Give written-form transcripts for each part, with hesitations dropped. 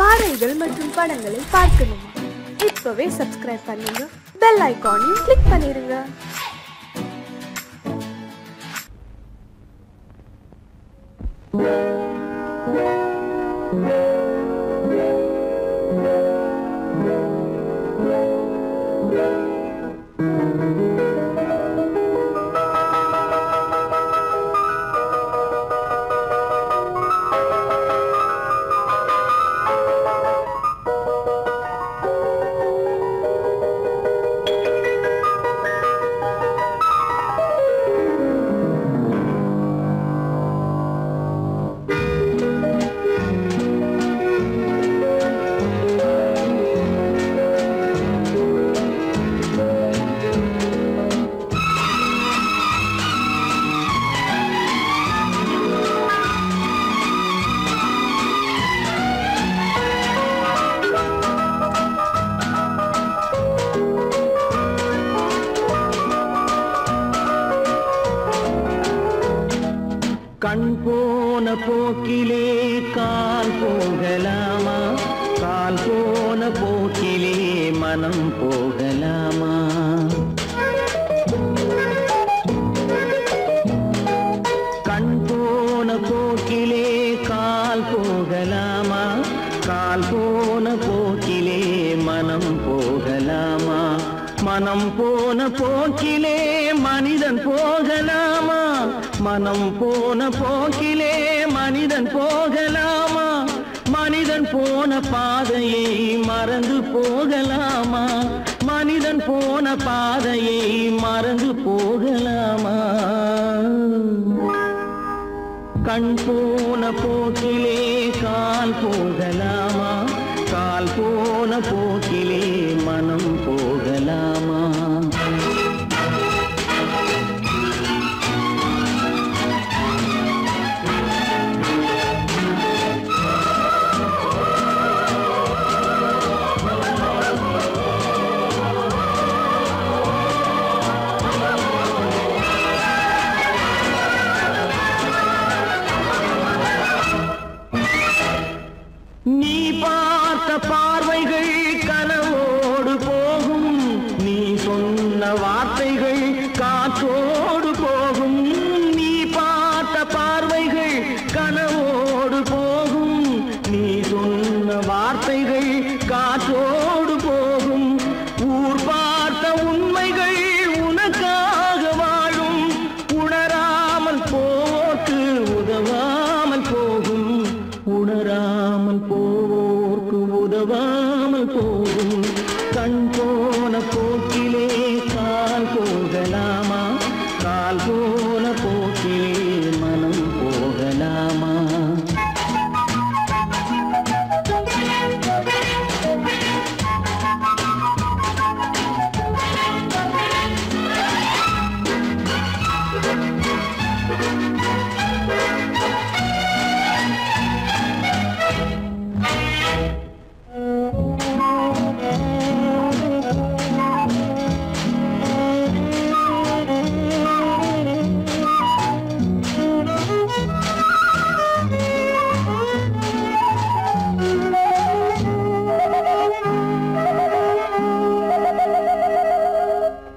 பாடல்கள் மற்றும் படங்களை பார்க்கணுமா? இப்பவே சப்ஸ்கிரைப் பண்ணுங்க, பெல் ஐகானையும் கிளிக் பண்ணிருங்க. கண் போன போக்கிலே கால் போகலாமா? கால் போன போக்கிலே மனம் போகலாமா? கண் போன போக்கிலே கால் போகலாமா? கால் போன போக்கிலே மனம் போகலாமா? மனம் போன போக்கிலே மனிதன் போகலாமா? மனம் போன போக்கிலே மனிதன் போகலாமா? மனிதன் போன பாதையை மறந்து போகலாமா? மனிதன் போன பாதையை மறந்து போகலாமா? கண் போன போக்கிலே கால் போகலாமா? கால் போன போக்கிலே மனம் போகலாமா? நீ பார்த்த பார்வைகள் கனவோடு போகும், நீ சொன்ன வார்த்தைகள் காற்றோடு போகும். நீ பார்த்த பார்வைகள் கனவோடு போகும், நீ சொன்ன வார்த்தைகள் காற்றோடு போகும். ஊர் பார்த்த உண்மைகள் உனக்காக வாழும், உணராமல் போக்கு உதவாமல் போகும். உணராமல் போவோர்க்கு உதவாமல் போகும். கண் போன போக்கிலே கால் போகலாமா? கால் போன போக்கிலே மனம் போகலாமா?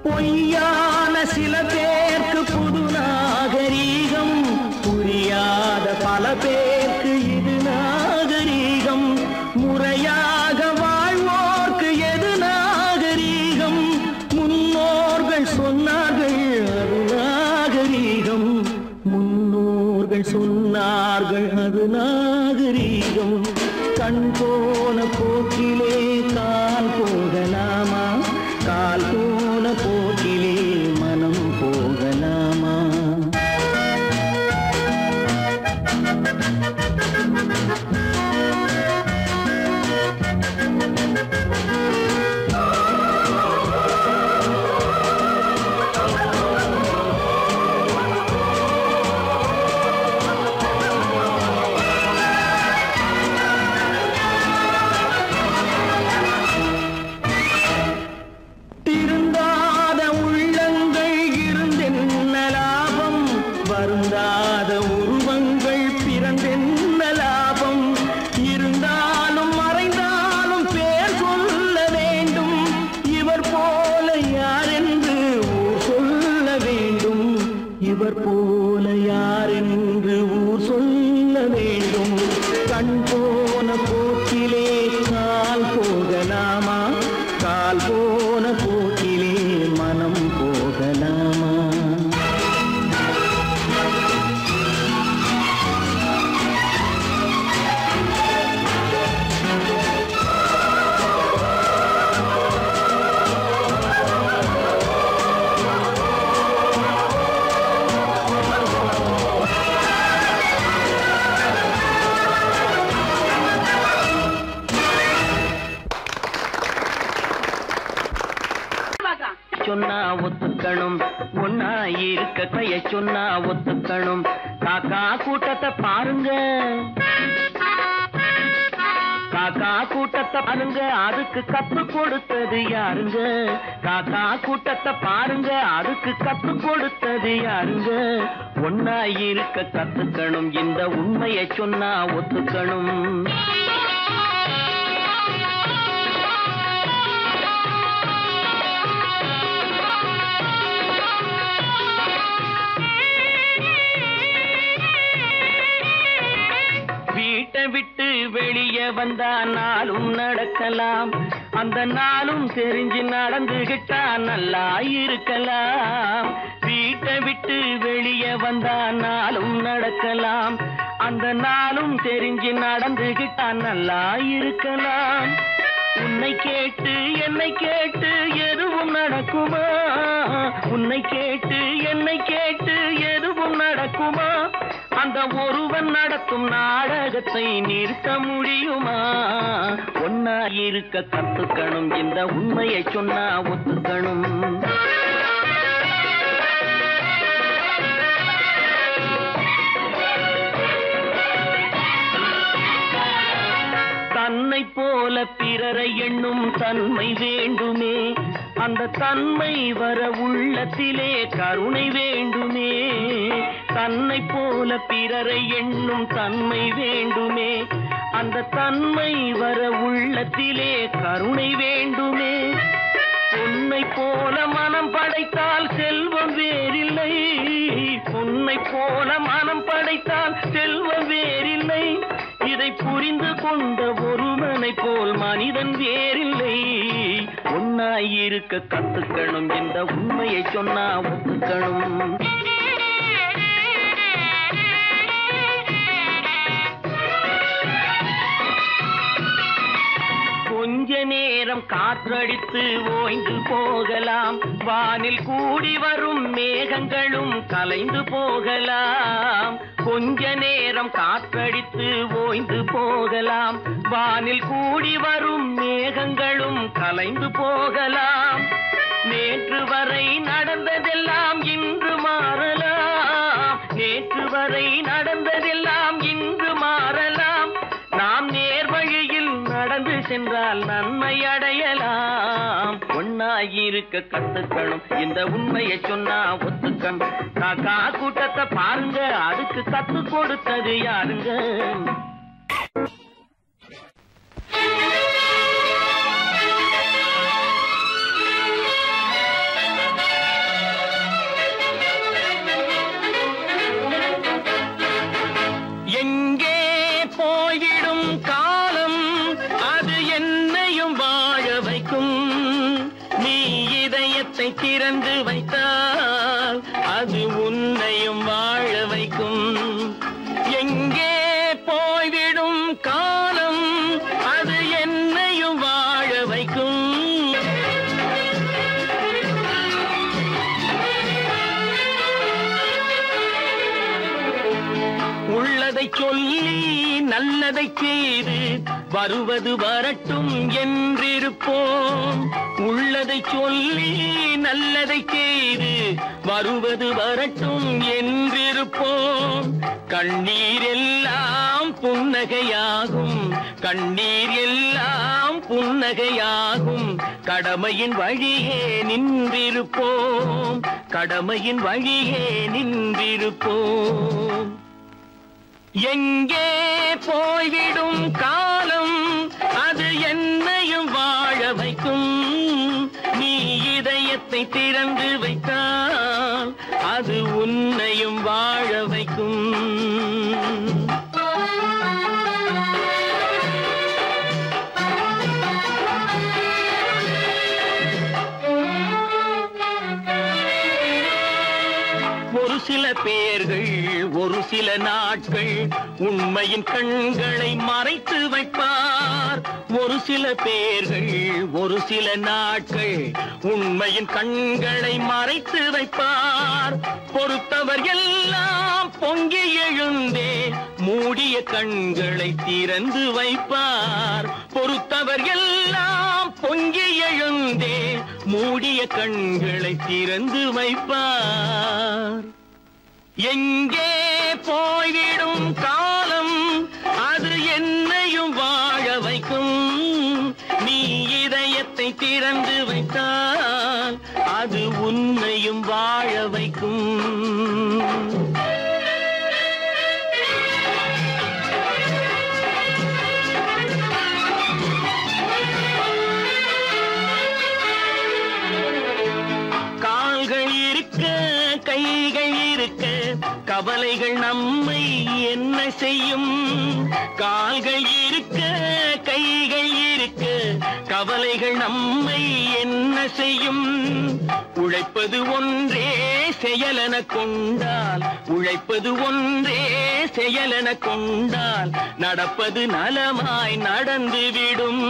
பொய்யான சில பேருக்கு புது நாகரீகம், புரியாத பல பேருக்கு இது நாகரீகம். முறையாக வாழ்வோர்க்கு எது நாகரீகம்? முன்னோர்கள் சொன்னார்கள் அது நாகரீகம். முன்னோர்கள் சொன்னார்கள் அது நாகரீகம். கண் போன போக்கிலே கால் போகலாமா? கால் போன போக்கிலே மனம் போகலாமா? வருந்தாத உருவங்கள் பிறந்தென்ன லாபம்? இருந்தாலும் சொன்னா ஒத்துக்கணும், ஒன்னா இருக்க கைய சொன்னா ஒத்துக்கணும். காக்கா கூட்டத்தை பாருங்க, காக்கா கூட்டத்தை பாருங்க, அதுக்கு கத்து கொடுத்தது யாருங்க? காக்கா கூட்டத்தை பாருங்க, அதுக்கு கத்து கொடுத்தது யாருங்க? ஒன்னா இருக்க கத்துக்கணும், இந்த உண்மையை சொன்னா ஒத்துக்கணும். வீட்டை விட்டு வெளியே வந்தா நாளும் நடக்கலாம், அந்த நாளும் தெரிஞ்சு நடந்துகிட்டா நல்லா இருக்கலாம். வீட்டை விட்டு வெளியே வந்தா நாளும் நடக்கலாம், அந்த நாளும் தெரிஞ்சு நடந்துகிட்டா நல்லா இருக்கலாம். உன்னை கேட்டு என்னை கேட்டு எதுவும் நடக்குமா? உன்னை கேட்டு என்னை கேட்டு எதுவும் நடக்குமா? அந்த ஒருவன் நடத்தும் நாடகத்தை நிறுத்த முடியுமா? ஒன்னா இருக்க கத்துக்கணும், இந்த உண்மையை சொன்னா ஒத்துக்கணும். தன்னை போல பிறரை எண்ணும் தன்மை வேண்டுமே, அந்த தன்மை வர உள்ளத்திலே கருணை வேண்டுமே. தன்னை போல பிறரை எண்ணும் தன்மை வேண்டுமே, அந்த தன்மை வர உள்ளத்திலே கருணை வேண்டுமே. பொன்னை போல மனம் படைத்தால் செல்வம் வேறில்லை, பொன்னை போல மனம் படைத்தால் செல்வம் வேறில்லை. இதை புரிந்து கொண்ட ஒருவனை போல் மனிதன் வேறில்லை. ஒன்னாயிருக்க கத்துக்கணும், இந்த உண்மையை சொன்னா ஒத்துக்கணும். கொஞ்ச நேரம் காற்றடித்து ஓய்ந்து போகலாம், வானில் கூடி வரும் மேகங்களும் கலைந்து போகலாம். கொஞ்ச நேரம் காற்றடித்து ஓய்ந்து போகலாம், வானில் கூடி வரும் மேகங்களும் கலைந்து போகலாம். நேற்று வரை நடந்ததெல்லாம் இன்று மாறலாம், நேற்று வரை நடந்ததெல்லாம் இன்று மாறலாம். நாம் நேர்வழியில் நடந்து சென்றால் நன்மை அடையலாம். ஒன்னாயிருக்க கத்துக்கணும், இந்த உண்மையை சொன்னா ஒத்துக்கணும். காக்கா கூட்டத்தை பாருங்க, அதுக்கு கத்து கொடுத்தது யாருங்க? எங்கே போய்விடும் காலம், அது என்னையும் வாழ வைக்கும். நீ இதயத்தை திறந்து வைத்தால் அது உன்னையும் வாழ வைக்கும். எங்கே போய்விடும் காலம், அது என்னையும் வாழ வைக்கும். உள்ளதை சொல்லி நல்லதை செய்து வருவது வரட்டும் என்றிருப்போம். உள்ளதை சொல்லி நல்லதை செய்து வருவது வரட்டும் என்றிருப்போம். கண்ணீர் எல்லாம் புன்னகையாகும், கண்ணீர் எல்லாம் புன்னகையாகும். கடமையின் வழியே நின்றிருப்போம், கடமையின் வழியே நின்றிருப்போம். எங்கே போய்விடும் காலம், அது என்னையும் வாழ வைக்கும். நீ இதயத்தை திறந்து வைத்தால் அது உன்னையும் வாழ வைக்கும். ஒரு சில பேர்கள் ஒரு சில நாட்கள் உண்மையின் கண்களை மறைத்து வைப்பார். ஒரு சில பேர்கள் ஒரு சில நாட்கள் உண்மையின் கண்களை மறைத்து வைப்பார். பொறுத்தவர் எல்லாம் பொங்கி எழுந்தே மூடிய கண்களை திறந்து வைப்பார். பொறுத்தவர் எல்லாம் பொங்கி எழுந்தே மூடிய உன்னுடைய கண்களை திறந்து வைப்பார். எங்கே போய்விடும் காலம் அது என்னையும் வாழ வைக்கும். நீ இதயத்தை திறந்து வைத்தால் அது உன்னையும் வாழ வைக்கும். கால்கள் இருக்க கைகள் இருக்க கவலைகள் நம்மை என்ன செய்யும்? கால்கள் இருக்க கைகள் இருக்க கவலைகள் நம்மை என்ன செய்யும்? உழைப்பது ஒன்றே செயலென கொண்டால், உழைப்பது ஒன்றே செயலென கொண்டால் நடப்பது நலமாய் நடந்துவிடும்,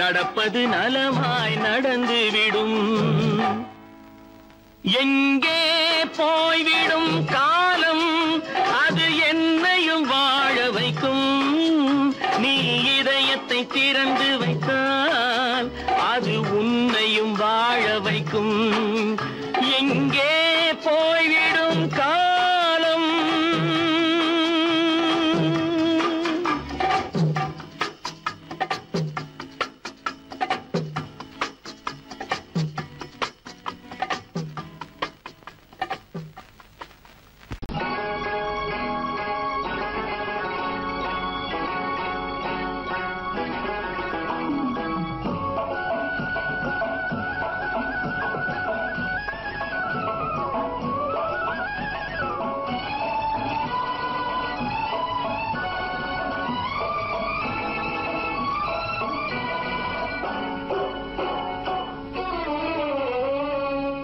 நடப்பது நலமாய் நடந்துவிடும். எங்கே போய்விடும் காலம் அது என்னையும் வாழ வைக்கும். நீ இதயத்தை திறந்து வைத்தால் அது உன்னையும் வாழ வைக்கும். எங்கே போய்விடும் காலம்.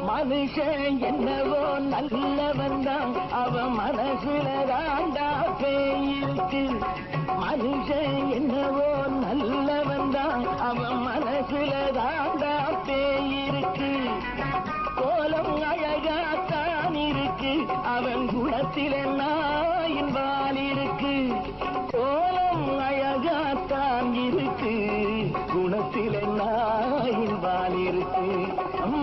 மனுஷன் என்னவோ நல்லவன் தான், அவன் மனசுல தாண்டா பேயிருக்கு. மனுஷன் என்னவோ நல்லவன் தான், அவன் மனசுல தாண்டா பேயிருக்கு. கோலம் அழகாத்தான் இருக்கு, அவன் குணத்தில நாயின் வால் இருக்கு. கோலம் அழகாத்தான் இருக்கு, குணத்தில நாயின் வால் இருக்கு.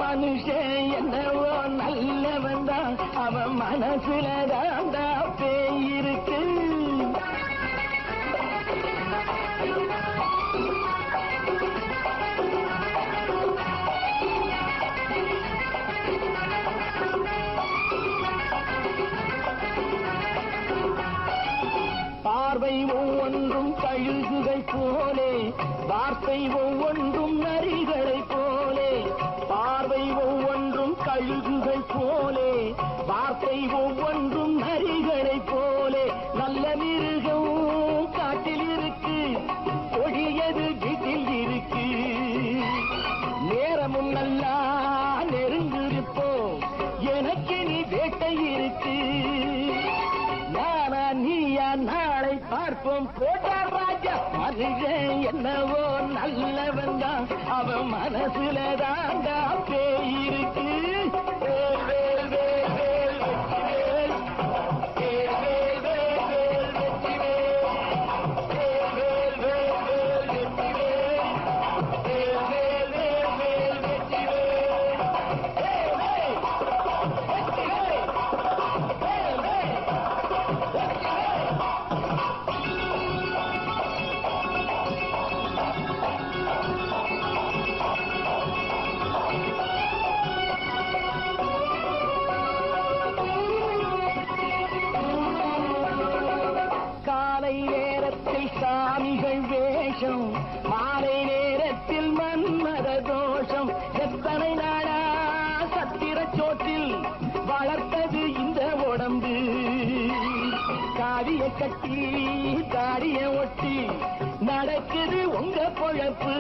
மனுஷன் என்னவோ நல்லவன் தான், அவன் மனசுல தாண்டா பேயிருக்கு. பார்வை ஒவ்வொன்றும் கழுகுகை போலே, வார்த்தை ஒவ்வொன்றும் நரிகளை போலே. பார்வை ஒவ்வொன்றும் கழுகுகை போலே, வார்த்தை ஒவ்வொன்றும் நரிகளை போலே. நல்ல மிருகம் காட்டில் இருக்கு, கொடியது வீட்டில் இருக்கு. நேரமும் நல்லா நெருங்கிருப்போம், எனக்கு நீ வேட்டை இருக்கு. நானா நீயா நாளை பார்ப்போம் போட்டார் ராஜா. மனுஷன் என்னவோ நல்லவன் தான், அவன் மனசுல தாண்டா பேயிருக்கு. வேல் வேல் வேல் வேல் வெற்றிவேல், வேல் வேல் வேல் வேல் வெற்றிவேல், வேல் வேல் வேல் வேல் வெற்றிவேல், வேல் வேல் வேல் வேல் வெற்றிவேல், வேல் வேல் வெற்றிவேல், வேல் வேல். காலை நேரத்தில் சாமிகள் வேஷம், மாலை நேரத்தில் மன்மத தோஷம். எத்தனை நாளா சத்திர சோற்றில் வளர்த்தது இந்த உடம்பு. காவிய கட்டி தாடிய ஒட்டி நடக்குது உங்க பொழப்பு.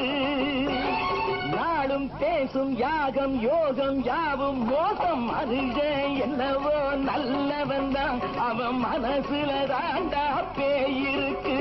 நாளும் பேசும் யாகம் யோகம் யாவும் மோசம். மனுஷன் என்னவோ நல்லவன் தான், அவன் மனசுல தாண்டா பேயிருக்கு.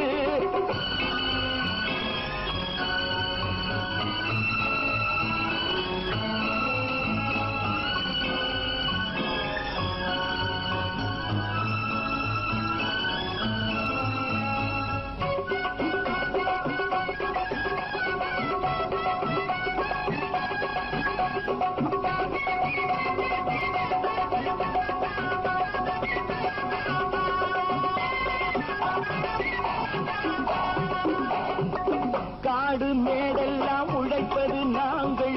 காடு மேடெல்லாம் உழைப்பது நாங்கள்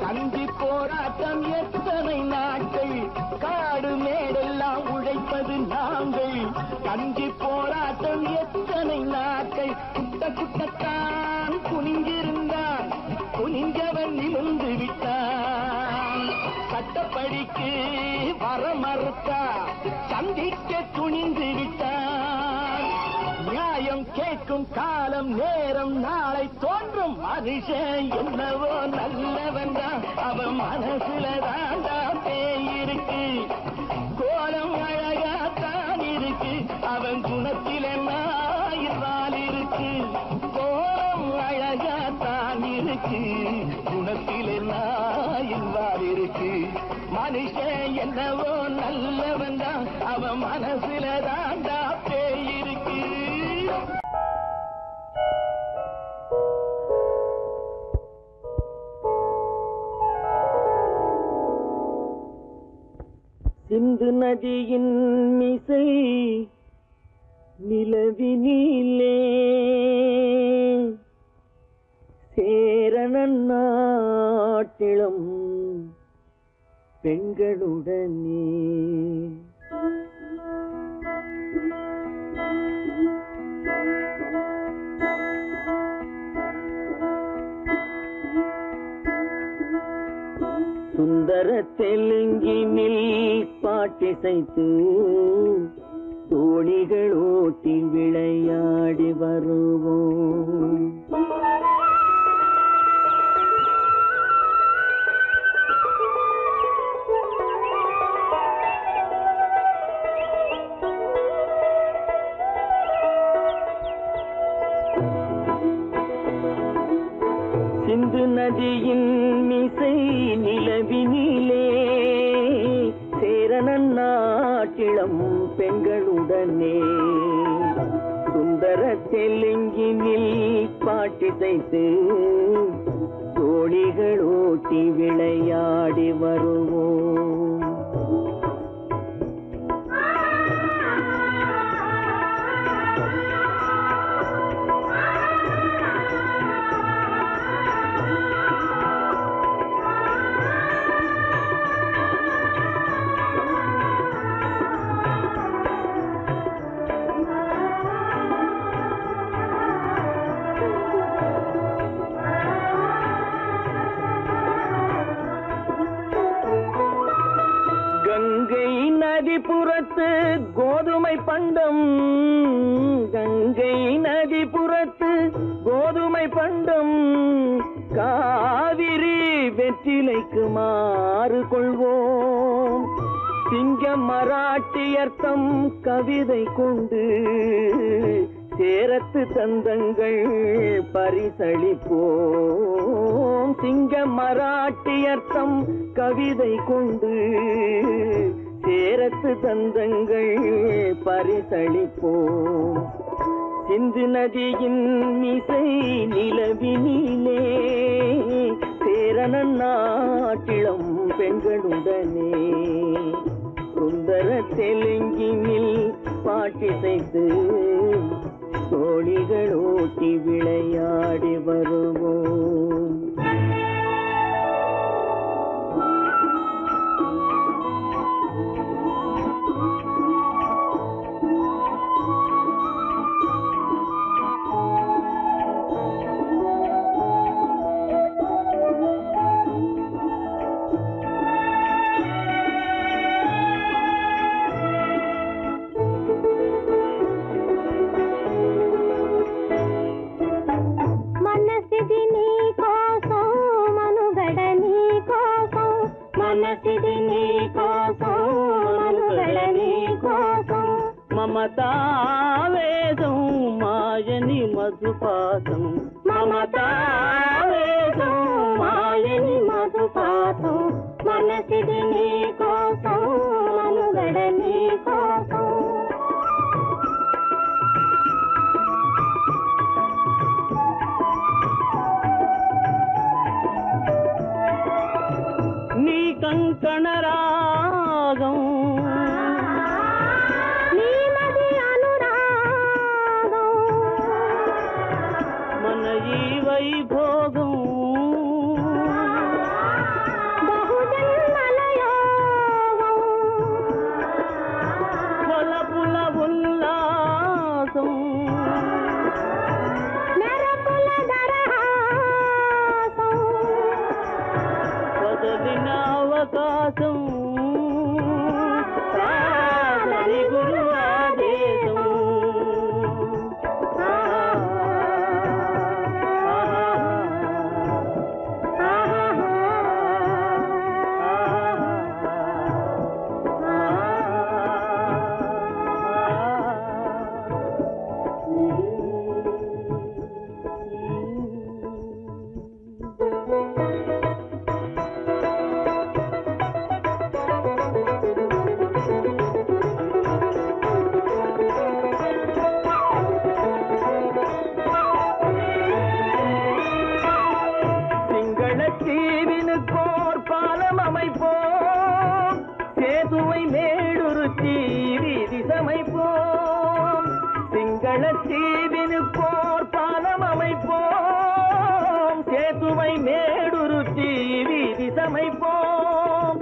கஞ்சி போராட்டம் எத்தனை நாட்கள் காடு மேடெல்லாம் உழைப்பது நாங்கள் கஞ்சி போராட்டம் எத்தனை நாட்கள் குட்ட குட்டத்தான் குனிஞ்சிருந்தான் குனிஞ்சவன் நிமிர்ந்து விட்டான் சட்டப்படிக்கு வர மறுத்தா சந்திக்க துணிந்து விட்டான் நியாயம் கேட்கும் காலம் நேரம் நாளை தோன்றும் மனுஷன் என்னவோ நல்லவன் தான் அவன் மனசுல தாண்டா பேயிருக்கு கோலம் அழகாத்தான் இருக்கு அவன் குணத்தில நாயிரால் இருக்கு கோலம் அழகாத்தான் இருக்கு குணத்தில நாயிரால் இருக்கு மனுஷன் என்னவோ நல்லவன் தான் அவன் மனசுல தாண்டா பேயிருக்கு. சிந்து நதியின் மிசை நிலவினிலே சேரணன் நாட்டிளம் பெண்களுடனே சுந்தர தெலுங்கினில் பாட்டிசைத்து தோணிகள் ஓட்டி விளையாடி வருவோம். சிந்து நதியின் மிசை நிலவினிலே சேரணன் நாட்டிளம் பெண்களுடனே சுந்தர தெலுங்கினில் பாட்டிசைத்து தோணிகள் ஓட்டி விளையாடி வருவோம். கங்கை நதிபுறத்து கோதுமை பண்டம் கங்கை நதிபுறத்து கோதுமை பண்டம் காவிரி வெற்றிலைக்கு மாறு கொள்வோம். சிங்கம் மராட்டியர்த்தம் கவிதை கொண்டு சேரத்து தந்தங்கள் பரிசளிப்போம். சிங்கம் மராட்டியர்த்தம் கவிதை கொண்டு சேரத்து தந்தங்கள் பரிசளிப்போம். சிந்து நதியின் மிசை நிலவினிலே சேரணன் நாட்டிளம் பெண்களுடனே சுந்தர தெலுங்கினில் பாட்டிசைத்து தோணிகள் ஓட்டி விளையாடி வருவோம். మమతావేదం మాయని మధుపాతం మమతావేదం మాయని మధుపాతం మనసిది నీ కోసం మనుగడ నీ కోసం నీ కంకణ రాగం వైభవం சுவை மேடுருத்தி வீதி சமைப்போம்.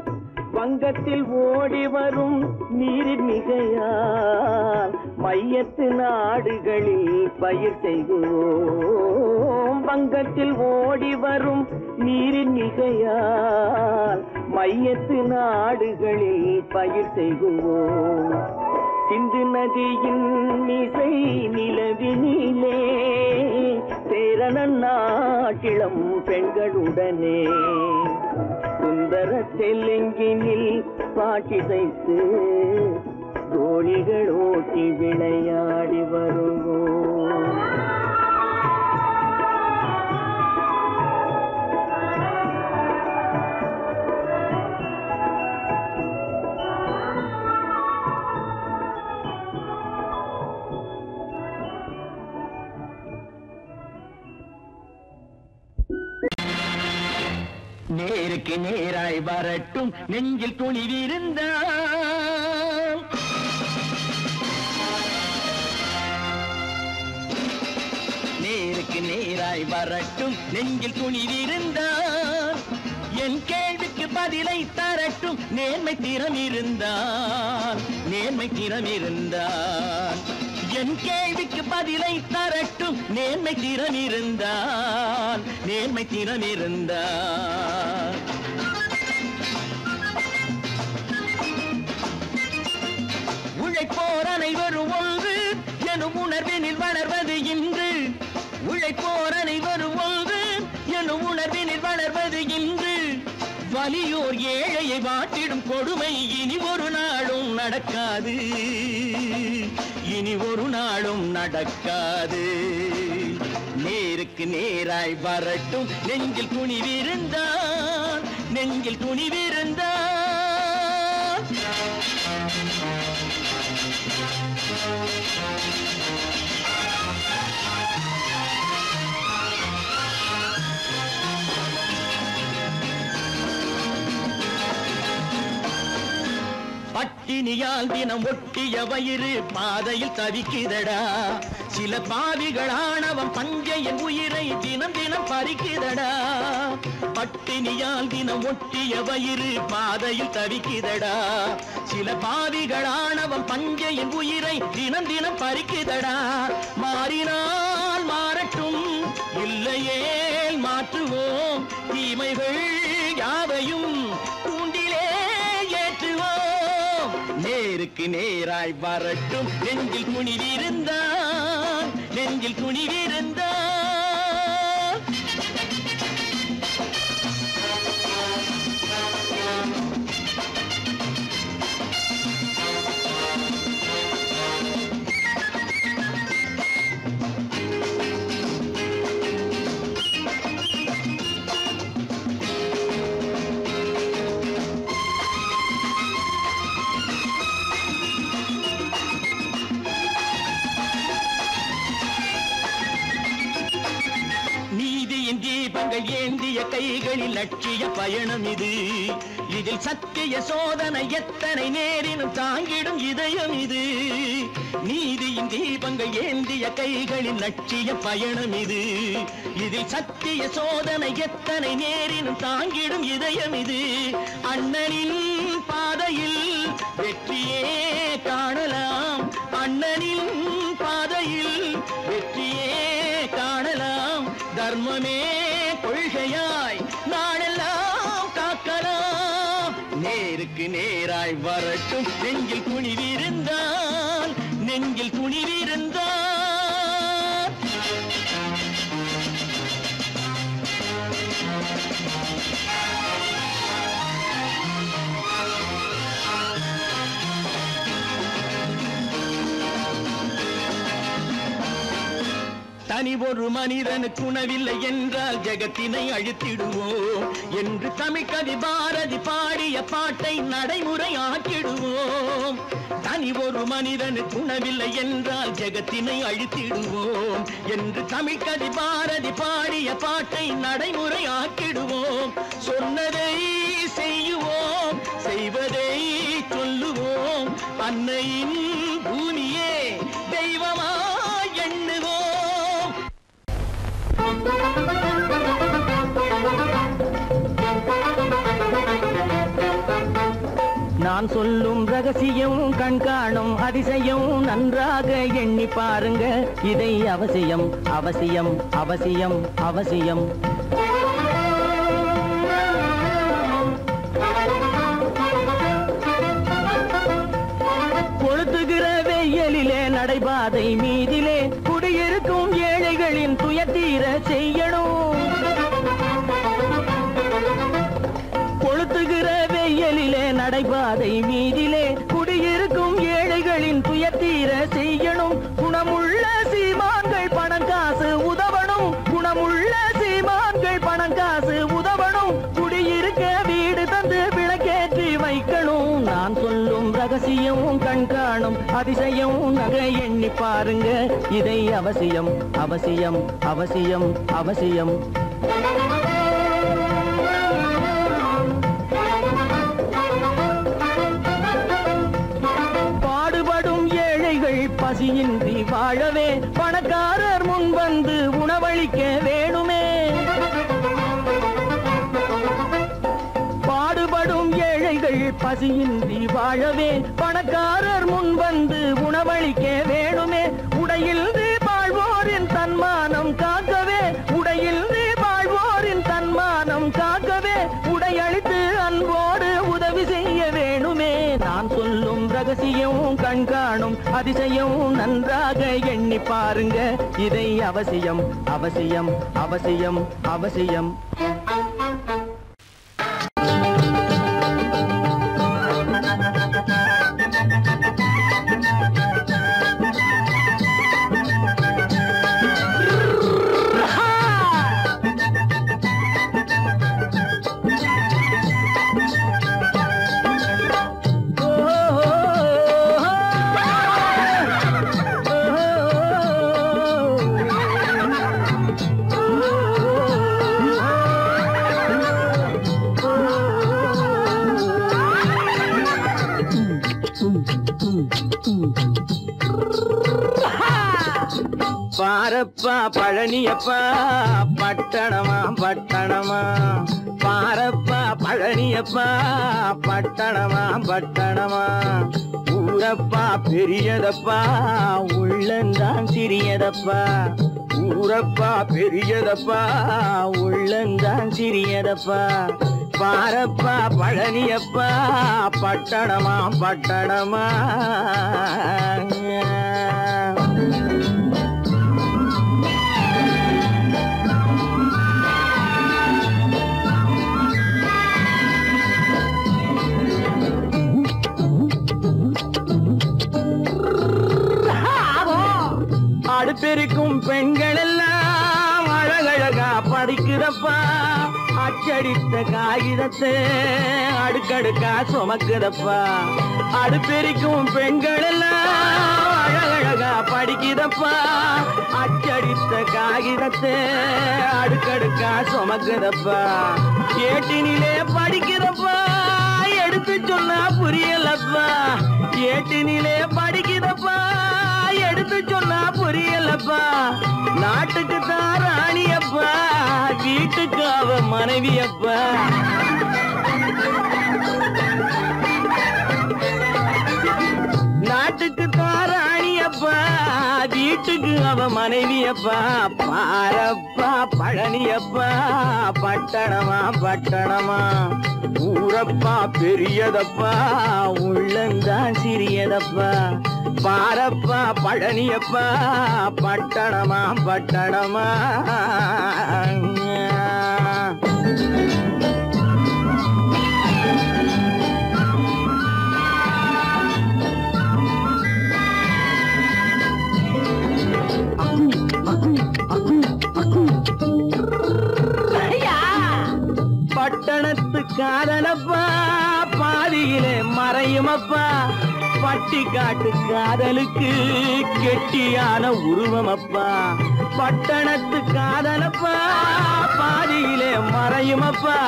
வங்கத்தில் ஓடி வரும் நீரின் மிகையால் மையத்து நாடுகளில் பயிர் செய்வோம். வங்கத்தில் ஓடி வரும் நீரின் மிகையால் மையத்து நாடுகளில் பயிர் செய்வோம். சிந்து நதியின் இசை நிலவினிலே சேரணன் நாட்டிளம் பெண்களுடனே சுந்தர தெலுங்கினில் பாட்டிசைத்து தோழிகள் ஓட்டி விளையாடி வருவோம். நேருக்கு நேராய் வரட்டும் நெஞ்சில் துணிவிருந்தால், நேருக்கு நேராய் வரட்டும் நெஞ்சில் துணிவிருந்தால், என் கேள்விக்கு பதிலை தரட்டும் நேர்மை திறம் இருந்தால், நேர்மை திறம் இருந்தால். என் கேள்விக்கு பதிலை தரட்டும் நேர்மை திறம் இருந்தால், நேர்மை திறம் இருந்தால். உழைப்போர் அனைவரும் ஒன்று எனும் உணர்வினில் வளர்வது இன்று, உழைப்போர் அனைவரும் ஒன்று எனும் உணர்வினில் வளர்வது இன்று. வலியோர் ஏழையை வாட்டிடும் கொடுமை இனி ஒரு நாளும் நடக்காது, இனி ஒரு நாளும் நடக்காது. நேருக்கு நேராய் வரட்டும் நெஞ்சில் துணிவிருந்தால், நெஞ்சில் துணிவிருந்தால். பட்டினியால் தினம் ஒட்டிய வயிறு பாதையில் தவிக்குதடா, சில பாவிகள் ஆணவம் பஞ்சையின் உயிரை தினம் தினம் பறிக்குதடா. பட்டினியால் தினம் ஒட்டிய வயிறு பாதையில் தவிக்குதடா, சில பாவிகள் ஆணவம் பஞ்சையின் உயிரை தினம் தினம் பறிக்குதடா. மாறினால் மாறட்டும் இல்லையே மாற்றுவோம், தீமைகள் யாவையும் தூண்டிலே ஏற்றுவோம். நேருக்கு நேராய் வரட்டும் நெஞ்சில் துணிவிருந்தால், நெஞ்சில் துணிவிருந்தால். தீபங்கள் ஏந்திய கைகளில் லட்சிய பயணம் இது, இதில் சத்திய சோதனை எத்தனை நேரினும் தாங்கிடும் இதயம் இது. நீதியின் தீபங்கள் ஏந்திய கைகளில் லட்சிய பயணம் இது, இதில் சத்திய சோதனை எத்தனை நேரினும் தாங்கிடும் இதயம் இது. அண்ணனின் பாதையில் வெற்றியே காணலாம், அண்ணனின் பாதையில் வெற்றியே காணலாம். தர்மமே கொள்கையாய் நாளெல்லாம் காக்கலாம். நேருக்கு நேராய் வரட்டும் நெஞ்சில் துணிவிருந்தால், நெஞ்சில் துணிவிருந்தால். தனி ஒரு மனிதனுக்கு உணவில்லை என்றால் ஜெகத்தினை அழித்திடுவோம் என்று தமிழ்கவி பாரதி பாடிய பாட்டை நடைமுறையாக்கிடுவோம். தனி ஒரு மனிதனுக்கு உணவில்லை என்றால் ஜெகத்தினை அழித்திடுவோம் என்று தமிழ்கவி பாரதி பாடிய பாட்டை நடைமுறையாக்கிடுவோம். சொன்னதை செய்யுவோம், செய்வதை சொல்லுவோம், அன்னையின் பூமியே தெய்வமாய் எண்ணுவோம். நான் சொல்லும் ரகசியம் கண்காணும் அதிசயம் நன்றாக எண்ணி பாருங்க இதை அவசியம் அவசியம் அவசியம் அவசியம் கொளுத்துகிற வெயிலிலே நடைபாதை மீதிலே குடியிருக்கும் ஏழைகளின் துயத்தீர செய்யணும் கொளுத்துகிற வெயிலிலே நடைபாதை மீதிலே குடியிருக்கும் ஏழைகளின் துயத்தீர செய்யணும் குணமுள்ள சீமான்கள் பணம் காசு உதவணும் குணமுள்ள சீமான்கள் பணம் காசு உதவணும் குடியிருக்க வீடு தந்து விளக்கேற்றி வைக்கணும் நான் சொல்லும் ரகசியம் கண்காணும் அதிசயம் நகை எண்ணி பாருங்க இதை அவசியம் அவசியம் அவசியம் அவசியம் பாடுபடும் ஏழைகள் பசியின்றி வாழவே பணக்காரர் முன் வந்து உணவளிக்க வேணுமே பாடுபடும் ஏழைகள் பசியின்றி வாழவே பணக்காரர் முன் வந்து உணவளிக்க வேணுமே உடையில் வாழ்வோரின் தன்மானம் காக்கவே உடையில் வாழ்வோரின் தன்மானம் காக்கவே உடையளித்து அன்போடு உதவி செய்ய வேணுமே நான் சொல்லும் ரகசியம் கண்காணும் அதிசயம் நன்றாக எண்ணி பாருங்க இதை அவசியம் அவசியம் அவசியம் அவசியம் பாரப்பா பழனியப்பா பட்டணமா பட்டணமா பாரப்பா பழனியப்பா பட்டணமா பட்டணமா ஊரப்பா பெரியதப்பா உள்ளந்தான் சிறியதப்பா ஊரப்பா பெரியதப்பா உள்ளந்தான் சிறியதப்பா பாரப்பா பழனியப்பா பட்டணமா பட்டணமா அடுப்பெருக்கும் பெண்கள் எல்லாம் அழகழகா படிக்கிறப்பா அச்சடித்த காகிதத்தை அடுக்கடுக்கா சுமக்குதப்பா அடுப்பெருக்கும் பெண்கள் எல்லாம் அழகழகா படிக்கிறப்பா அச்சடித்த காகிதத்தை அடுக்கடுக்கா சுமக்குதப்பா ஏட்டினிலே படிக்கிறப்பா எடுத்து சொன்னா புரியலப்பா ஏட்டினிலே படிக்கிறப்பா எடுத்து சொன்னா புரியலப்பா நாட்டுக்கு தான் ராணியப்பா வீட்டுக்கு அவ மனைவியப்பா நாட்டுக்கு தான் ராணியப்பா வீட்டுக்கு அவ மனைவியப்பா பாரப்பா பழனியப்பா பட்டணமா பட்டணமா ஊரப்பா பெரியதப்பா உள்ளந்தான் சிறியதப்பா பாரப்பா பழனியப்பா பட்டணமா பட்டணமா பட்டணத்து காதலப்பா பாதியிலே மறையுமப்பா பட்டி காட்டு காதலுக்கு கெட்டியான உருவமப்பா பட்டணத்து காதலப்பா பாதியிலே மறையுமப்பா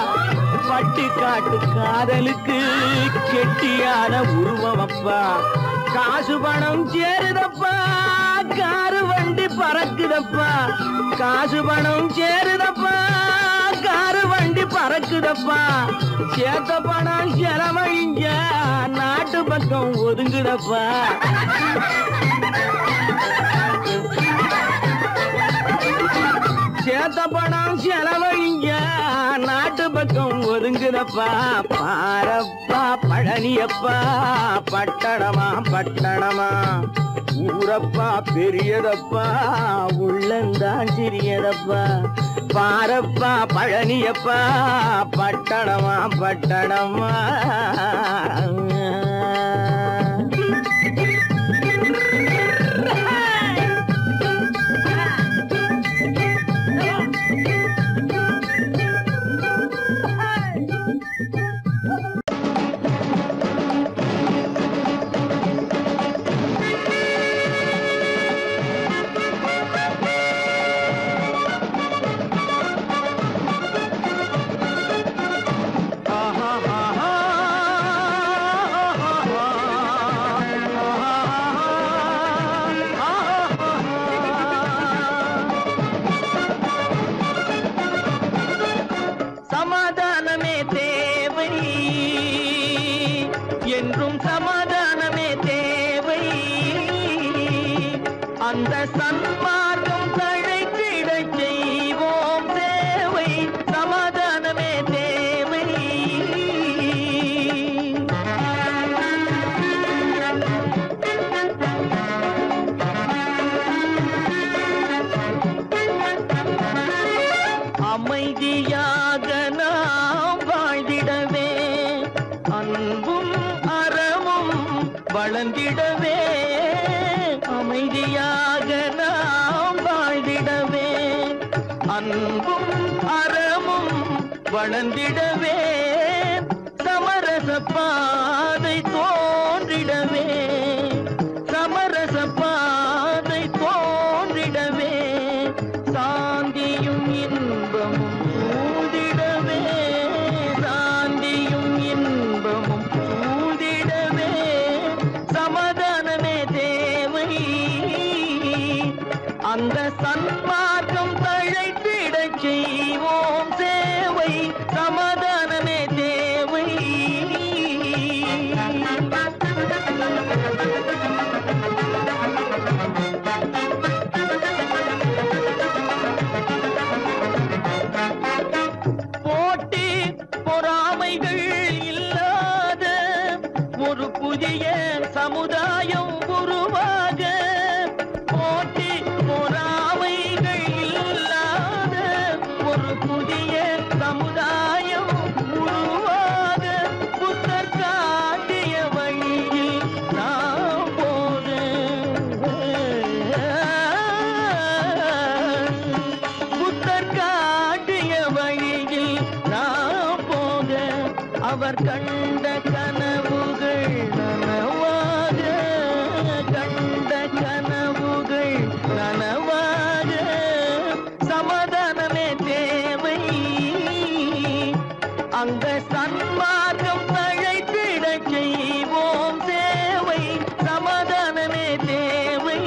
பட்டி காட்டு காதலுக்கு கெட்டியான உருவமப்பா காசு பணம் சேருதப்பா காரு வண்டி பறக்குதப்பா காசு பணம் சேருதப்பா காரு வண்டி பறக்குதப்பா சேத்த பணம் செலவழிஞ்ச நாட்டு பக்கம் ஒதுங்குதப்பா. சேத்த பணம் செலவழிங்க நாட்டு பக்கம் ஒதுங்குதப்பா. பாரப்பா பழனியப்பா பட்டணமா பட்டணமா ஊரப்பா பெரியதப்பா உள்ளந்தான் சிறியதப்பா. பாரப்பா பழனியப்பா பட்டணமா பட்டணமா. என்றும் சமாதானமே தேவை. அந்த சன்மார்க்கம் தழைத்திடச் செய்வோம் சேவை. சமாதானமே தேவை. அமைதியாக நாம் வாழ்ந்திடவே அன்பும் அறமும் வளர்ந்திடவே. அமைதியாக நாம் வாழ்ந்திடவே அன்பும் அறமும் வளர்ந்திடவே. சமரச பாதை தோன்றிடவே சமரச பாதை தோன்றிடவே. சாந்தியும் இன்பமும் சூழ்ந்திடவே சாந்தியும் இன்பமும் சூழ்ந்திடவே. சமாதானமே தேவை. அந்த சன்மார்க்கம் தழைத்திடச் செய்வோம் சேவை. சமாதானமே தேவை. போட்டி பொறாமைகள் இல்லாத ஒரு புதிய சமுதாயம் உருவாக. போட்டி பொறாமைகள் இல்லாத ஒரு புதிய சமுதாயம் உருவாக. புத்தர் காட்டிய வழியில் நாம் போக. புத்தர் காட்டிய வழியில் நாம் போக. அவர் கண்ட கனவுகள் நனவாக கண்ட கனவுகள் நனவாக. சமாதானமே தேவை. அந்த சன்மார்க்கம் தழைத்திடச் செய்வோம் சேவை. சமாதானமே தேவை.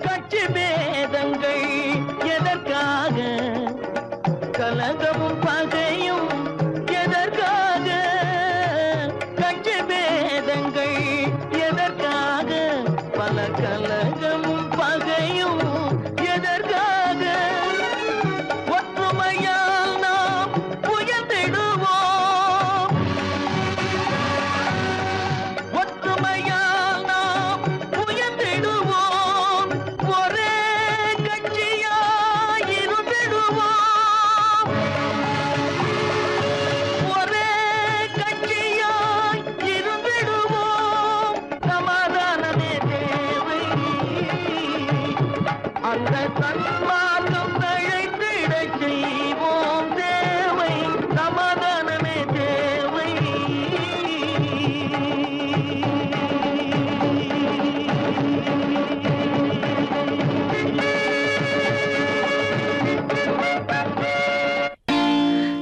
கட்சி பேதங்கள் எதற்காக? கலகமும் பகையும் எதற்காக? கட்சி பேதங்கள் எதற்காக? பல கலகமும் பகையும் எதற்காக? ஒற்றுமையால் நாம் உயர்ந்திடுவோம். ஒற்றுமையால் நாம் உயர்ந்திடுவோம். ஒரே கட்சியாய் இருந்திடுவோம். ஒரே கட்சியாய் இருந்திடுவோம். சமாதானமே தேவை. அந்த சன்மார்க்கம் தழைத்திடச் செய்வோம் தேவை. சமாதானமே தேவை.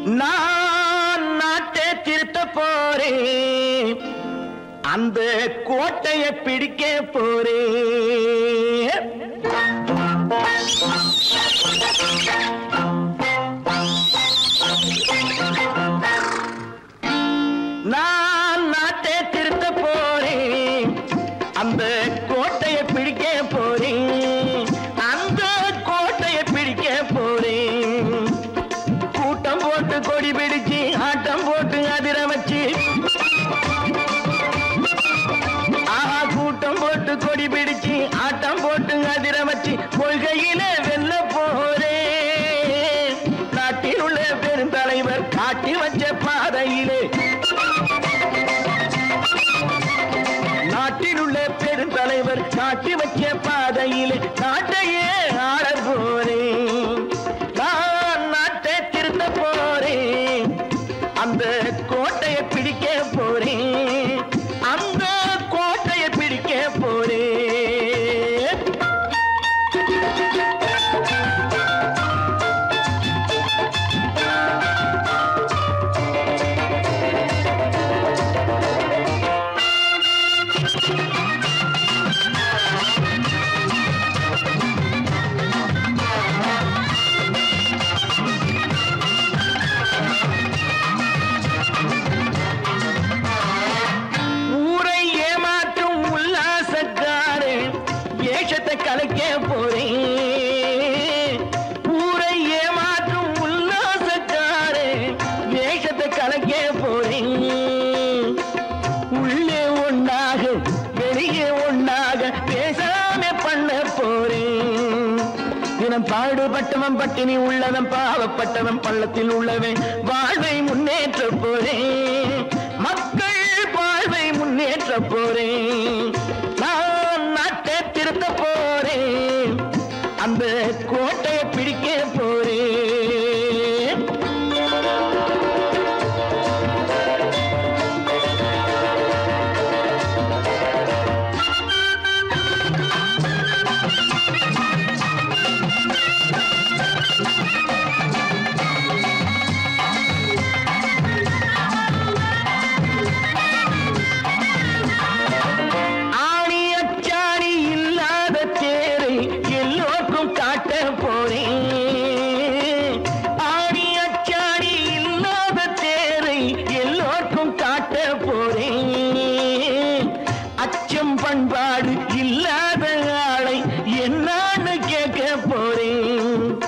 நான் நாட்டை திருத்த போறேன். அந்த கோட்டையை பிடிக்க போறேன். நான் நாட்டை திருத்த போறேன். அந்த கோட்டையை பிடிக்க போறேன். அந்த கோட்டையை பிடிக்க போறேன். கூட்டம் போட்டு கொடி பிடிச்சு ஆட்டம் போட்டு அதிர வச்சு கூட்டம் போட்டு கொடி பிடிச்சு ஆட்டம் போட்டு அதிர வச்சு கொள்கையில வெல்ல போறேன். நாட்டில் உள்ள பெருந்தலைவர் காட்டி வச்ச பாதையிலே நாட்டில் உள்ள பெருந்தலைவர் காட்டி வச்ச பாதையிலே நாட்டையே ஆள போறேன். நான் நாட்டை திருத்த போறேன். அந்த கோட்டையை பிடிக்க போறேன். அந்த கோட்டையை பிடிக்க போறேன். கலைக்க போறேன். ஊரை ஏமாற்றும் உல்லாசக்காரே வேஷத்தை கலைக்க போறேன். உள்ளே ஒன்னாக வெளியே ஒன்னாக பேசாம பண்ண போறேன். தினம் பாடுபட்டவன் பட்டினி உள்ளவன் பாவப்பட்டவன் பள்ளத்தில் உள்ளவன் வாழ்வை முன்னேற்ற போறேன். மக்கள் வாழ்வை முன்னேற்ற போறேன். நான் நாட்டை திருத்த போறேன். அந்த கோட்டையை பிடிக்க போறேன். பண்பாடு இல்லாத ஆளை என்னான்னு கேட்க போறேன்.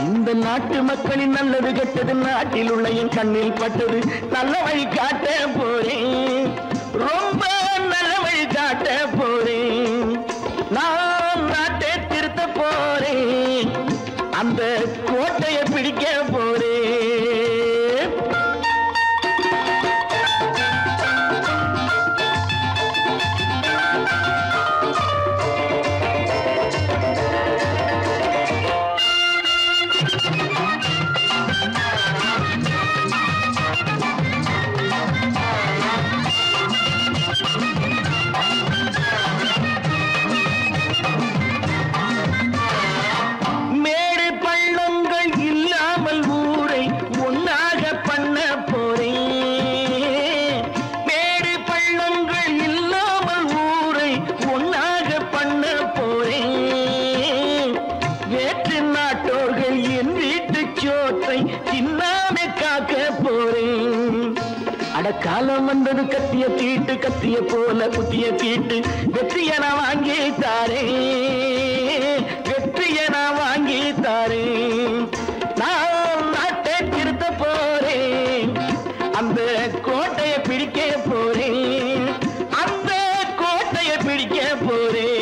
இந்த நாட்டு மக்களின் நல்லது கெட்டது நாட்டில் உள்ள என் கண்ணில் பட்டது நல்ல வழி காட்ட போறேன். ரொம்ப நல்ல வழி காட்ட போறேன். நான் நாட்டை திருத்த போறேன். அந்த கோட்டையை பிடிக்க போறேன். காலம் வந்தது கத்திய தீட்டு கத்திய போல குத்திய தீட்டு வெற்றியை நான் வாங்கி தாரேன். வெற்றியை நான் வாங்கி தாரேன். நான் நாட்டை திருத்த போறேன். அந்த கோட்டையை பிடிக்க போறேன். அந்த கோட்டையை பிடிக்க போறேன்.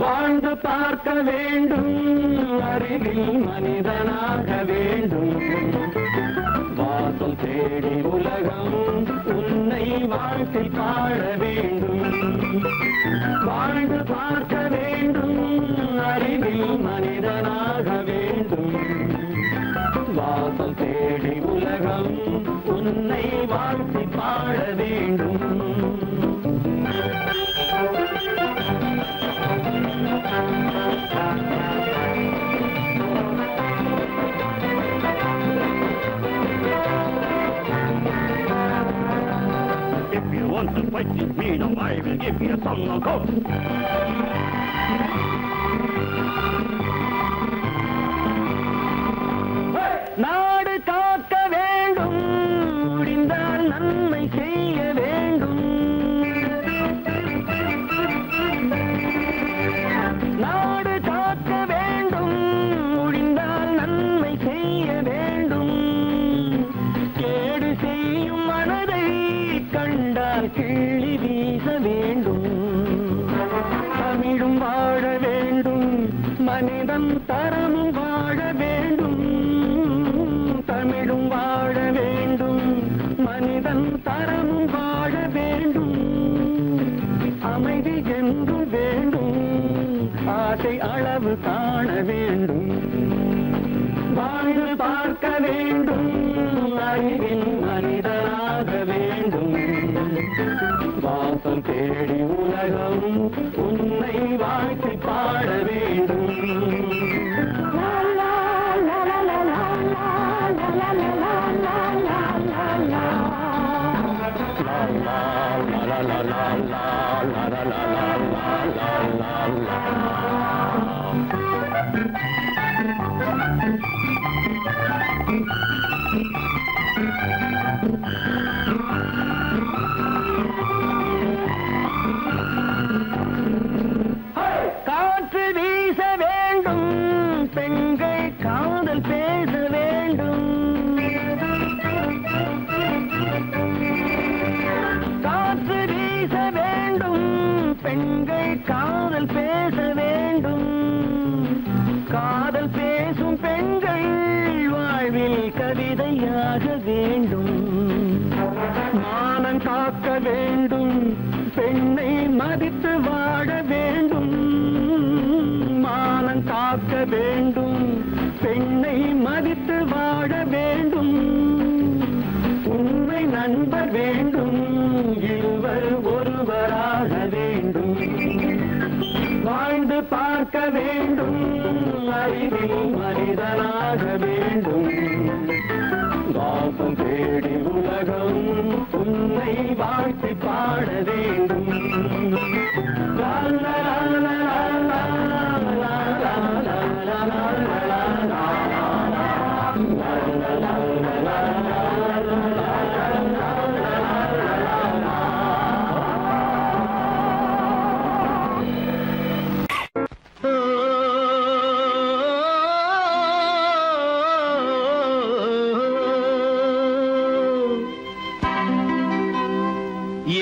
வாழ்ந்து பார்க்க வேண்டும். அறிவில் மனிதனாக வேண்டும். வாசல் தேடி உலகம் உன்னை வாழ்க்கை பாட வேண்டும். வாழ்ந்து பார்க்க வேண்டும், அறிவில் மனிதனாக வேண்டும். வாசல் தேடி உலகம் உன்னை வாழ்த்தி பாட வேண்டும். If you want to fight with me, now I will give you a song of hope. நாடு காக்க வேண்டும், முடிந்தால் நன்மை செய்ய வேண்டும். நாடு காக்க வேண்டும், முடிந்தால் நன்மை செய்ய வேண்டும். கேடு செய்யும் மனதை கண்டால் கிள்ளி வீச வேண்டும். தமிழும் வாழ வேண்டும், மனிதன் தரமும் வாழ வேண்டும். தமிழும் வாழ வேண்டும், மனிதன் தரமும் வாழ வேண்டும். அமைதி என்றும் வேண்டும், ஆசை அளவு காண வேண்டும். வாழ்ந்து பார்க்க வேண்டும், அறிவின் மனிதனாக வேண்டும். வாசம் தேடி உலகம் உன்னை வாழ்த்தி பாட வேண்டும். காற்று வீச வேண்டும், பெண்கள் காதல் பேச வேண்டும். காற்று வீச வேண்டும், பெண்கள் காதல் பேச வேண்டும். காதல் பேசும் பெண்கள் வாழ்வில் கவிதையாக வேண்டும். மானம் காக்க வேண்டும், பெண்ணை மதித்து வாழ வேண்டும். மானம் காக்க வேண்டும், பெண்ணை மதித்து வாழ வேண்டும். உண்மை நண்பர் வேண்டும், இருவர் ஒருவராக வேண்டும். வாழ்ந்து பார்க்க வேண்டும், அறிவில் மனிதனாக வேண்டும். வாசம் தேடி உலகம் உன்னை வாழ்த்தி பாட வேண்டும். லா லா லா லா லா லா லா லா.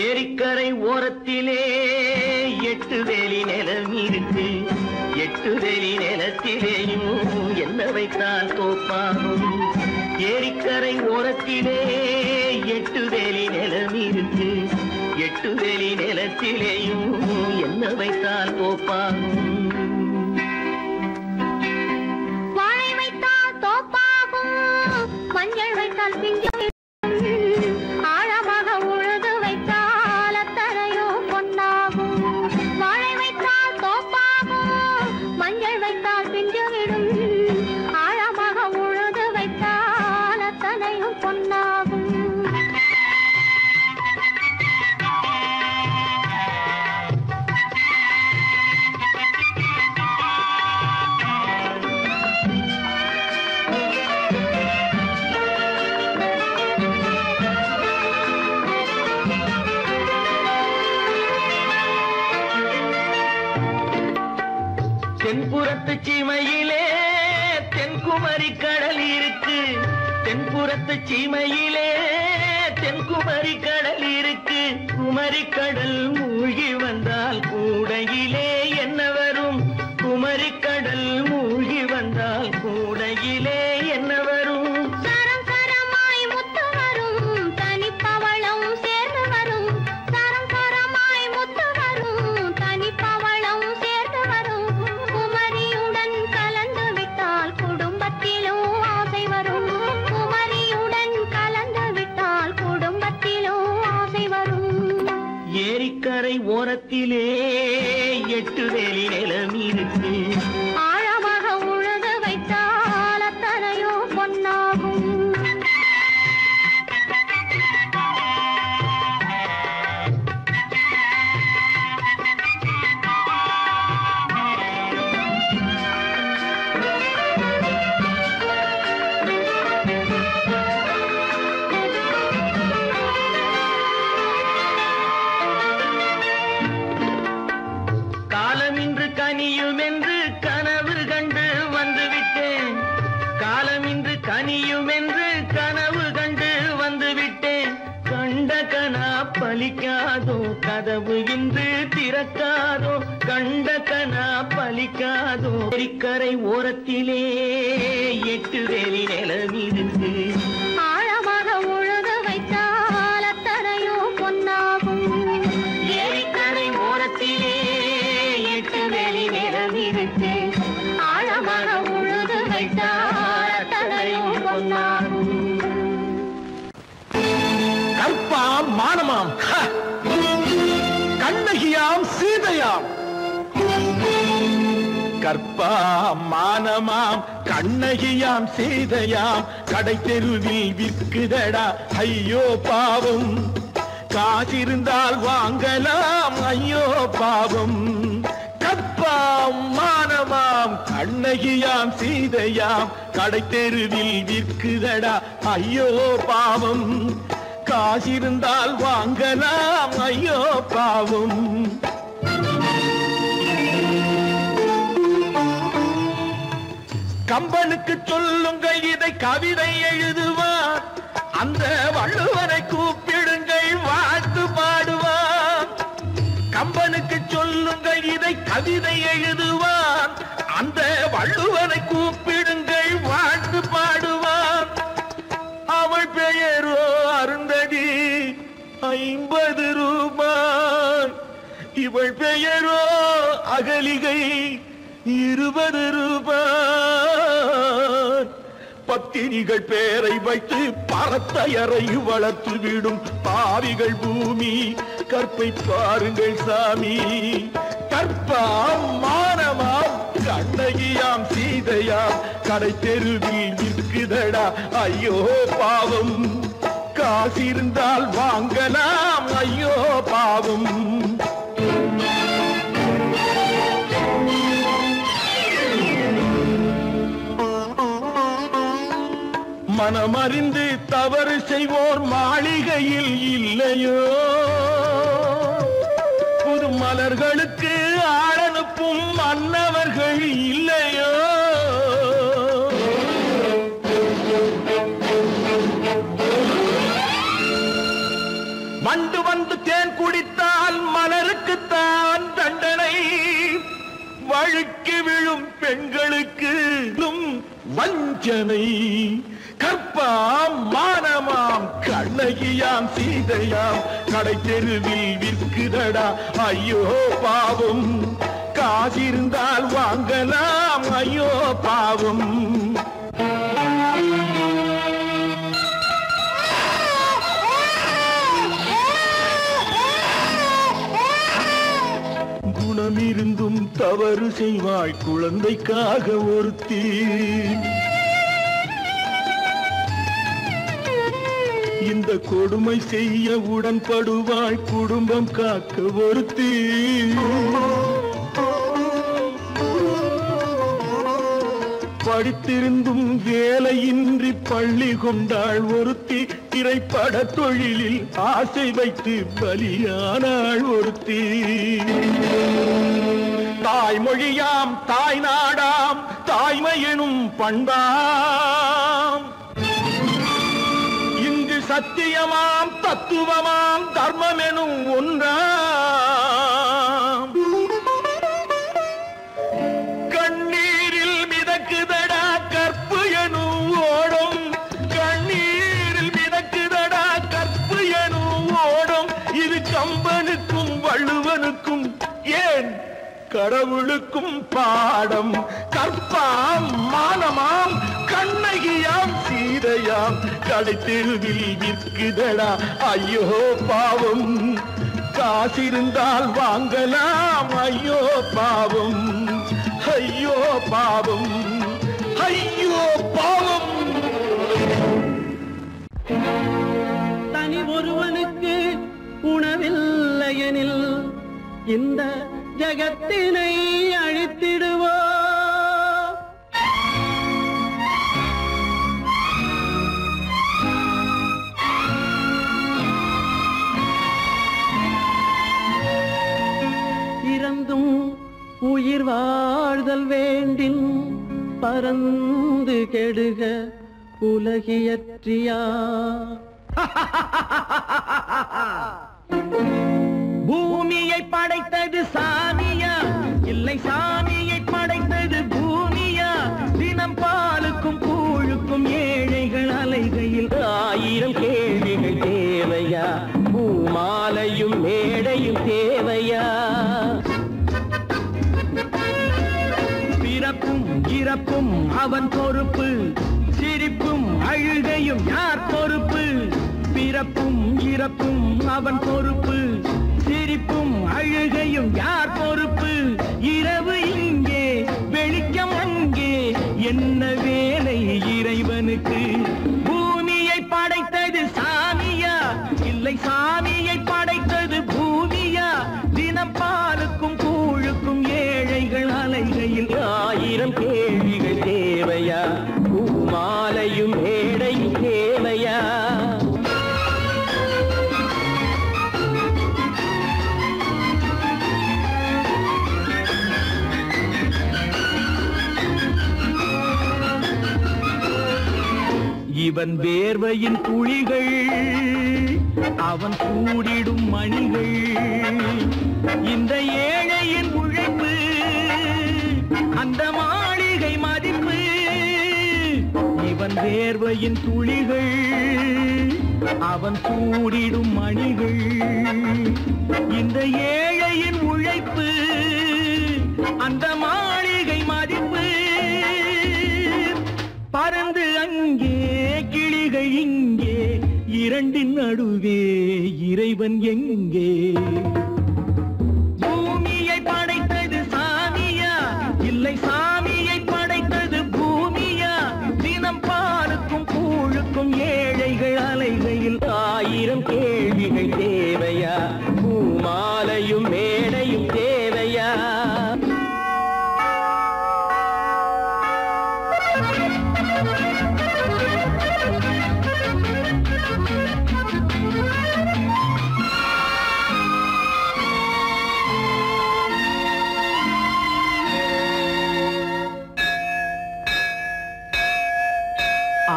ஏரிக்கரை ஓரத்திலே 8 வேலி நிலம் இருக்கு. 8 வேலி நிலத்திலேயும் என்ன வைத்தால் தோப்பாகும். ஏரிக்கரை ஓரத்திலே 8 வேலி நிலம் இருக்கு. 8 வேலி நிலத்திலேயும் என்ன வைத்தால் தோப்பாகும். வாழை வைத்தால் தோப்பாகும், மஞ்சள் வைத்தால் பிஞ்சு. ஆழமாக உழுது வைத்தால் அத்தனையோ பொன்னாகும். வாழை வைத்தால் தோப்பாகும், மஞ்சள் வைத்தால் பிஞ்சு விடும். ஆழமாக உழுது வைத்தால் அத்தனையும் பொன்னாகும். தென்புறத்து சீமையிலே தென்குமரி கடல் இருக்கு. தென்புறத்து சீமையிலே தென்குமரி கடல் இருக்கு. குமரி கடல் மூழ்கி வந்தால் கூடையிலே என்ன வரும்? குமரி கடல் மூழ்கி வந்தால் கூடையிலே என்ன வரும்? சரம் சரமாய் முத்து வரும், தனிப்பவளம் சேர்ந்து வரும். சரம் சரமாய் முத்து ஓரத்திலே 8 வேலி நிலம் இருக்கு. ஆழமாக உழுது வைத்தால் அத்தனையோ பொன்னாகும். காலமின்று கனியும் என்று கனவு கண்டு வந்துவிட்டேன். காலமின்று கனியும் என்று கனவு கண்டு வந்துவிட்டேன். கண்ட கனா பலிக்காதோ கதவு இன்று திறக்காதோ. கண்ட கனா பலிக்காதோ. கரை ஓரத்திலே 8 வேலி நிலம் இருக்கு. ஆழமாக உழுது வைத்தால் அத்தனையோ பொன்னாகும். ஏரிக்கரை ஓரத்திலே 8 வேலி நிலம் இருக்கு. ஆழமாக உழுது வைத்தால் அத்தனையோ பொன்னாகும். கற்பாம் மானமாம் கண்ணகியாம் சீதையாம். கற்பாம் மானமாம் கண்ணகியாம் சீதையாம் கடை தெருவில் விற்குதடா ஐயோ பாவம். காசிருந்தால் வாங்கலாம் ஐயோ பாவம். கற்பாம் மானமாம் கண்ணகியாம் சீதையாம் கடை தெருவில் விற்குதடா ஐயோ பாவம். காசிருந்தால் வாங்கலாம் ஐயோ பாவம். கம்பனுக்கு சொல்லுங்கள் இதை கவிதை எழுதுவார். அந்த வள்ளுவரை கூப்பிடுங்கள் வாழ்த்து பாடுவார். கம்பனுக்கு சொல்லுங்கள் இதை கவிதை எழுதுவார். அந்த வள்ளுவரை கூப்பிடுங்கள் வாழ்த்து பாடுவார். அவள் பெயரோ அருந்ததி 50 ரூபாய். இவள் பெயரோ அகலிகை 20 ரூபாய். பத்தினிகள் பேரை வைத்து பரத்தையரை வளர்த்து விடும் பாவிகள் பூமி. கற்பை பாருங்கள் சாமி. கற்பாம் மானமாம் கண்ணகியாம் சீதையாம் கடை தெருவில் விற்குதடா ஐயோ பாவம். காசிருந்தால் வாங்கலாம் ஐயோ பாவம். மனமறிந்து தவறு செய்வோர் மாளிகையில் இல்லையோ. புது மலர்களுக்கு ஆளனுப்பும் மன்னவர்கள் இல்லையோ. வண்டு வந்து தேன் குடித்தால் மலருக்குத்தான் தண்டனை. வழுக்கி விழும் பெண்களுக்கு வஞ்சனை. கற்பாம் மானமாம் கண்ணகியாம் சீதையாம் கடை தெருவில் விற்குதடா ஐயோ பாவம். காசிருந்தால் வாங்கலாம் ஐயோ பாவம். குணமிருந்தும் தவறு செய்வாய் குழந்தைக்காக ஒருத்தி. இந்த கொடுமை செய்ய உடன்படுவாய் குடும்பம் காக்க ஒருத்தி. படித்திருந்தும் வேலையின்றி பள்ளி கொண்டாள் ஒருத்தி. திரைப்பட தொழிலில் ஆசை வைத்து பலியானாள் ஒருத்தி. தாய்மொழியாம் தாய் நாடாம் தாய்மையெனும் பண்பாம். இங்கு சத்தியமாம் தத்துவமாம் தர்மமெனும் ஒன்றாம். கண்ணீரில் மிதக்குதடா கற்பு எனும் ஓடும். கண்ணீரில் மிதக்குதடா கற்பு எனும் ஓடும். இது கம்பனுக்கும் வள்ளுவனுக்கும் ஏன் கடவுளுக்கும் பாடம். கற்பாம் மானமாம் கண்ணகியாம் சீதையாம் கடை தெருவில் விற்குதடா ஐயோ பாவம். காசிருந்தால் வாங்கலாம். ஐயோ பாவம், ஐயோ பாவம், ஐயோ பாவம். தனி ஒருவனுக்கு உணவில்லையெனில் இந்த ஜகத்தினை அழித்திடுவோ. இறந்தும் உயிர் வாழ்தல் வேண்டின் பறந்து கெடுக உலகியற்றியா. பூமியை படைத்தது சாமியா, இல்லை சாமியை படைத்தது பூமியா. தினம் பாலுக்கும் கூழுக்கும் ஏழைகள் அலைகையில் 1000 கேள்விகள் தேவையா. பூமாலையும் மேடையும் தேவையா. பிறப்பும் இறப்பும் அவன் பொறுப்பு, சிரிப்பும் அழுகையும் யார் பொறுப்பு. பிறப்பும் இறப்பும் அவன் பொறுப்பு, சிரிப்பும் அழுகையும் யார் பொறுப்பு. இரவு இங்கே வெளிச்சம் அங்கே, என்ன வேலை இறைவனுக்கு. பூமியை படைத்தது சாமியா, இல்லை சாமியை படைத்தது பூமியா. தினம் பாலுக்கும் கூழுக்கும் ஏழைகள் அலைகையில் 1000 கேள்விகள் தேவையா. பூமாலையும் மேடையும் தேவையா. இவன் வேர்வையின் துளிகள், அவன் கூடிடும் மணிகள். இந்த ஏழையின் உழைப்பு, அந்த மாளிகை மதிப்பு. இவன் வேர்வையின் துளிகள், அவன் கூடிடும் மணிகள். இந்த ஏழையின் உழைப்பு, அந்த மாளிகை மதிப்பு. பறந்து அங்கே கிளிகள் இங்கே, இரண்டின் நடுவே இறைவன் எங்கே. பூமியை படைத்தது சாமியா, இல்லை சாமியை படைத்தது பூமியா. தினம் பாலுக்கும் கூழுக்கும் ஏழைகள் அலைகையில் 1000 கேள்விகள் தேவையா. பூமாலையும் மேடையும் தேவையா.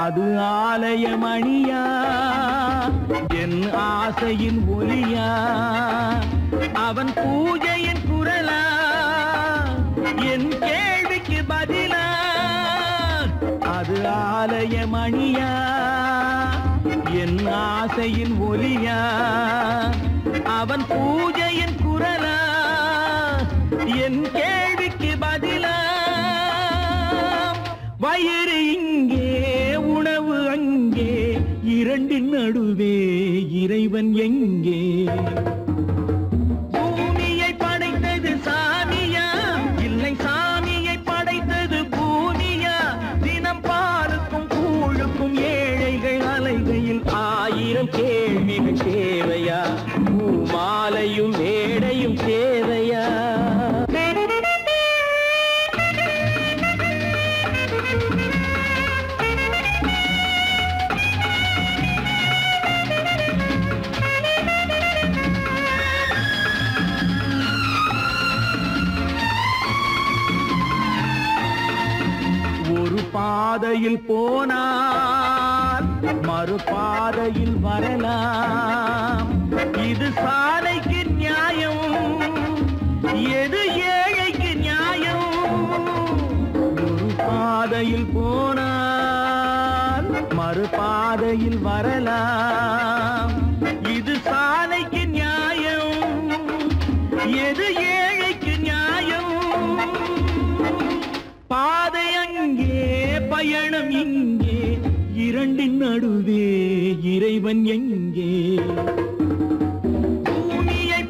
அது ஆலயமணியா, என் ஆசையின் ஒலியா. அவன் பூஜையின் குரலா, என் கேள்விக்கு பதிலா. அது ஆலயமணியா, என் ஆசையின் ஒலியா. அவன் பூஜையின் குரலா, என் கேள்விக்கு பதிலா. வயிறு இங்கே உணவு அங்கே, இரண்டின் நடுவே இறைவன் எங்கே. பூமியை படைத்தது சாமியா, இல்லை சாமியை படைத்தது பூமியா. தினம் பாலுக்கும் கூழுக்கும் ஏழைகள் அலைகையில் 1000 கேள்விகள் தேவையா. பூமாலையும் மேடையும் தேவையா. பாதையில் போனால் மறுபாதையில் வரலாம். இது சாலைக்கு நியாயம், எது ஏழைக்கு நியாயம். ஒரு பாதையில் போனால் மறுபாதையில் வரலாம். இது சாலைக்கு நியாயம், எது ஏழைக்கு நியாயம். பாதை அங்கே பயணம் இங்கே, இரண்டின் நடுவே இறைவன் எங்கே. பூமியை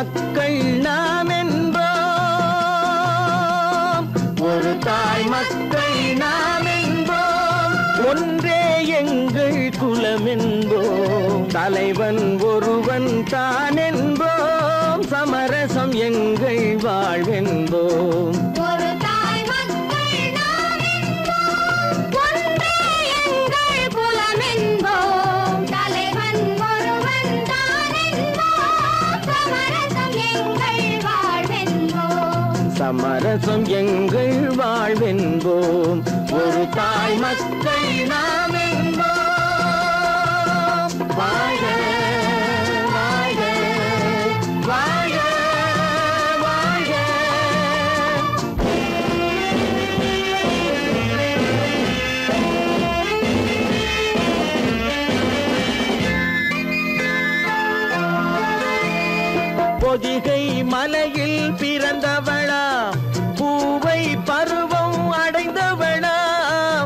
மக்கள் நாம் என்போம், ஒரு தாய் மக்கள் நாம் என்போம், ஒன்றே எங்கள் குலம் என்போம், தலைவன் ஒருவன் தான் என்போம், சமரசம் எங்கள் வாழ்வென்போம். ஒரு தாய் மக்கள் நாம் என்போம், ஒன்றே எங்கள் குலம் என்போம், தலைவன் ஒருவன் தான் என்போம், சமரசம் எங்கள் வாழ்வென்போம். சமரசம் எங்கள் வாழ்வென்போம், ஒரு தாய் மக்கள் நாம் என்போம். வாழ்க வாழ்க வாழ்க வாழ்க. பொதிகை மலையில் பிறந்தவளா, பூவை பருவம் அடைந்தவளா,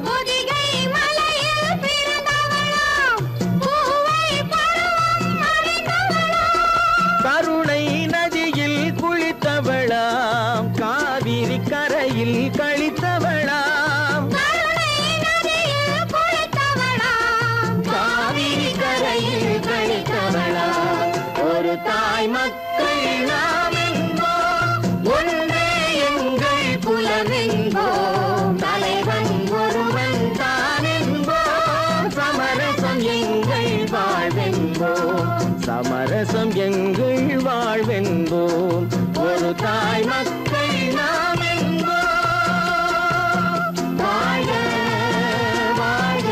பொதிகை மலையில் பிறந்தவளாம், பூவை பருவம் அடைந்தவளாம், கருணை நதியில் குளித்தவளாம், காவிரி கரையில் கழித்தவளாம், கருணை நதியில் குளித்தவளாம், காவிரி கரையில் கழித்தவளாம். ஒரு தாய் மக்கள் நாம் என்போம், ஒன்றே எங்கள் குலம் என்போம், தலைவன் ஒருவன் தான் என்போம், சமரசம் எங்கள் வாழ்வென்போம், சமரசம் எங்கள் வாழ்வென்போம், ஒரு தாய் மக்கள் நாம் என்போம். வாழ்க வாழ்க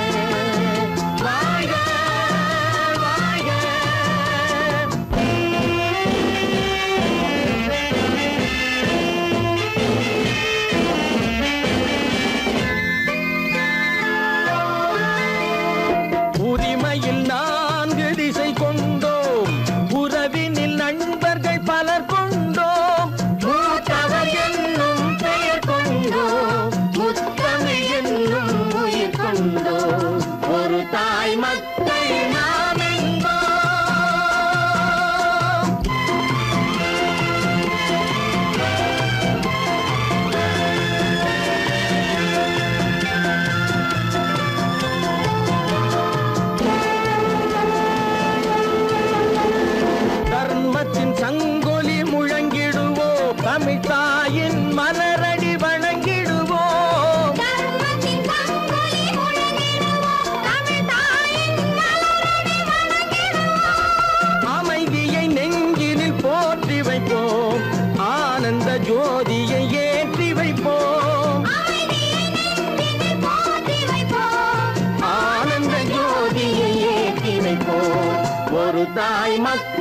வாழ்க வாழ்க. உரிமையில் 4 திசை கொண்டோம், உறவினில் நண்பர்கள் பலர் கொண்டோம், மூத்தவர் என்னும் பெயர் கொண்டோம், முத்தமிழ் என்னும் உயிர் கொண்டோம், ஒரு தாய் மக்கள் நாம் என்போம். தர்மத்தின் சங்கொலி முழங்கிடுவோம், தமிழ் தாயின் மலரடி வணங்கிடுவோம், தர்மத்தின் சங்கொலி முழங்கிடுவோம், தமிழ் தாயின் மலரடி வணங்கிடுவோம், அமைதியை நெஞ்சினில் போற்றி வைப்போம், ஆனந்த ஜோதியை ஏற்றி வைப்போம், அமைதியை நெஞ்சினில் போற்றி வைப்போம், ஆனந்த ஜோதியை ஏற்றி வைப்போம், ஒரு தாய் மக்கள்